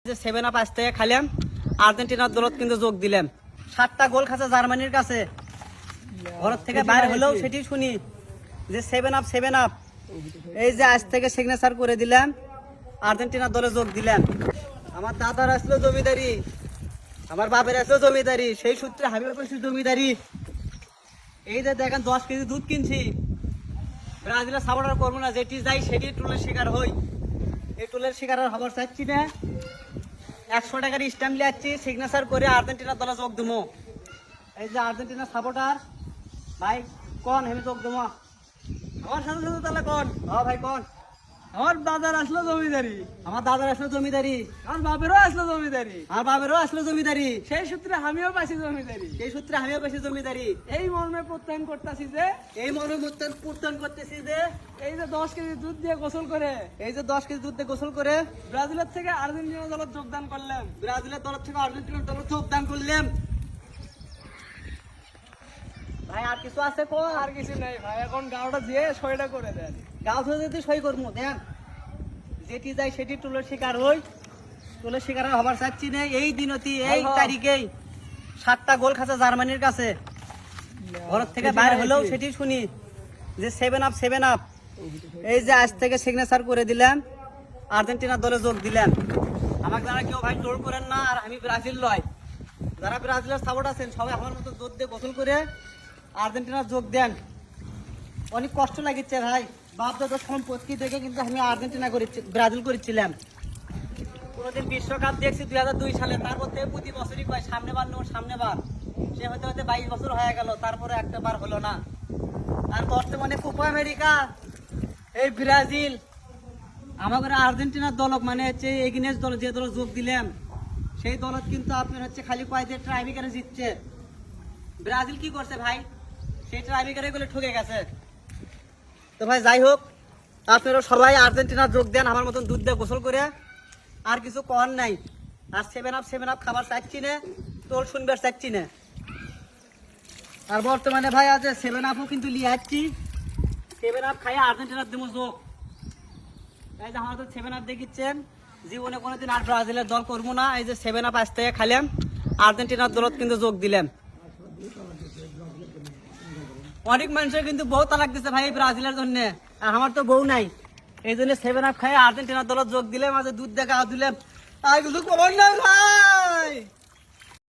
7 up আসতে খাইলাম, আর্জেন্টিনার দলত কিন্তু যোগ দিলাম। 7টা গোল খাচ্ছে জার্মানির কাছে। ঘর থেকে বাইরে হলেও সেটি শুনি যে 7 আপ। এই যে আজ থেকে সিগনেচার করে দিলাম, আর্জেন্টিনার দলে যোগ দিলাম। আমার দাদার আসলো জমিদারি, আমার বাপের আসলো জমিদারি, সেই সূত্রে হাবিব পেয়েছি জমিদারি। এই যে দেখেন 10 কেজি দুধ কিনছি। ব্রাজিলের সাপোর্টার করবো না, যেটি যাই সেটি টুলের শিকার হই। এই টুলের শিকার আর খবর চাচ্ছি না। 100 টাকার স্ট্যাম্প লিয়াচ্ছি, সিগনেচার করে আর্জেন্টিনার দলে যোগ দেবো। এই যে আর্জেন্টিনার সাপোর্টার ভাই, কোন হেমি যোগ দেবো আমার সাথে সাথে, তাহলে কোন? হ্যাঁ ভাই কোন? আমার দাদার আসলো জমিদারি, আমার দাদার আসলো জমিদারি, আমার বাপেরও আসলো জমিদারি, আমার বাপেরও আসলো জমিদারি, সেই সূত্রে আমিও পাইছি জমিদারি। সেই সূত্রে আমিও বেশি জমিদারি। এই মর্মে প্রত্যয়ন করতেছি যে, এই মনে পূর্তন করতেছি যে, এই যে 10 কেজি দুধ দিয়ে গোসল করে, এই যে 10 কেজি দুধ দিয়ে গোসল করে ব্রাজিলের থেকে আর্জেন্টিনা দলে যোগদান করলাম। ব্রাজিলের তরফ থেকে আর্জেন্টিনার দলে যোগদান করলাম। ভাই আর কিছু আছে কোন? আর কিছু নাই ভাই, এখন গাওটা দিয়ে সইটা করে দেন। গাও ধরে যদি সই করবো দেন, যেটি যাই সেটি টুলের শিকার হই। টুলের শিকার হবার চাচ্ছি না। এই দিনতি এই তারিখেই 7টা গোল খাচ্ছে জার্মানির কাছে। ঘর থেকে বাইরে হলেও সেটি শুনি যে 7 আপ। এই যে আজ থেকে সিগনেচার করে দিলাম, আর্জেন্টিনার দলে যোগ দিলাম। আমাকে যারা কেউ ভাই জোর করেন না, আর আমি ব্রাজিল লয়, যারা ব্রাজিলের সাপোর্ট আছেন সবাই আমার মতো দুধ দিয়ে গোসল করে আর্জেন্টিনার যোগ দেন। অনেক কষ্ট লাগিচ্ছে ভাই, বাপ দাদার সম্পত্তি দেখে কিন্তু আমি আর্জেন্টিনা ব্রাজিল করেছিলাম। কোনোদিন বিশ্বকাপ দেখছি 2002 সালে, তারপর থেকে প্রতি বছরই কয় সামনেবার নেব সামনেবার। সে হতে হতে 22 বছর হয়ে গেল, তারপরে একটা বার হলো না। আর বর্তমানে কোপা আমেরিকা, এই ব্রাজিল আমাদের আর্জেন্টিনার দলক মানে হচ্ছে এগিনেস্ট দল, যে দল যোগ দিলাম সেই দলত কিন্তু আপনার হচ্ছে খালি কয়েকদের ট্রাইব্রেকারে জিতছে। ব্রাজিল কি করছে ভাই, সেই ট্রাইব্রেকারে গুলো ঠকে গেছে। তো ভাই যাই হোক, আপনারা সবাই আর্জেন্টিনা যোগ দেন আমার মতন দুধ দিয়ে গোসল করে। আর কিছু কর নাই। আর 7 আপ খাবার চাচ্ছি না, তোর শুনবার চাচ্ছি না। আর বর্তমানে ভাই আজ 7 আপও কিন্তু লিয়ে আসছি। 7 আপ খাই আর্জেন্টিনার দেবো যোগ। এই যে আমার তো 7 আপ দেখিচ্ছেন, জীবনে কোনোদিন আর ব্রাজিলের দল করবো না। এই যে 7 আপ আজ থেকে খাইলাম, আর্জেন্টিনার দলত কিন্তু যোগ দিলাম। অনেক মানুষের কিন্তু বউ তালাক দিচ্ছে ভাই এই ব্রাজিলের জন্য, আর আমার তো বউ নাই। এই জন্য 7 আপ খাই আর্জেন্টিনার দলত যোগ দিলাম। আজ দুধ দেখা দিলাম, আর কিছু খবর নাই ভাই।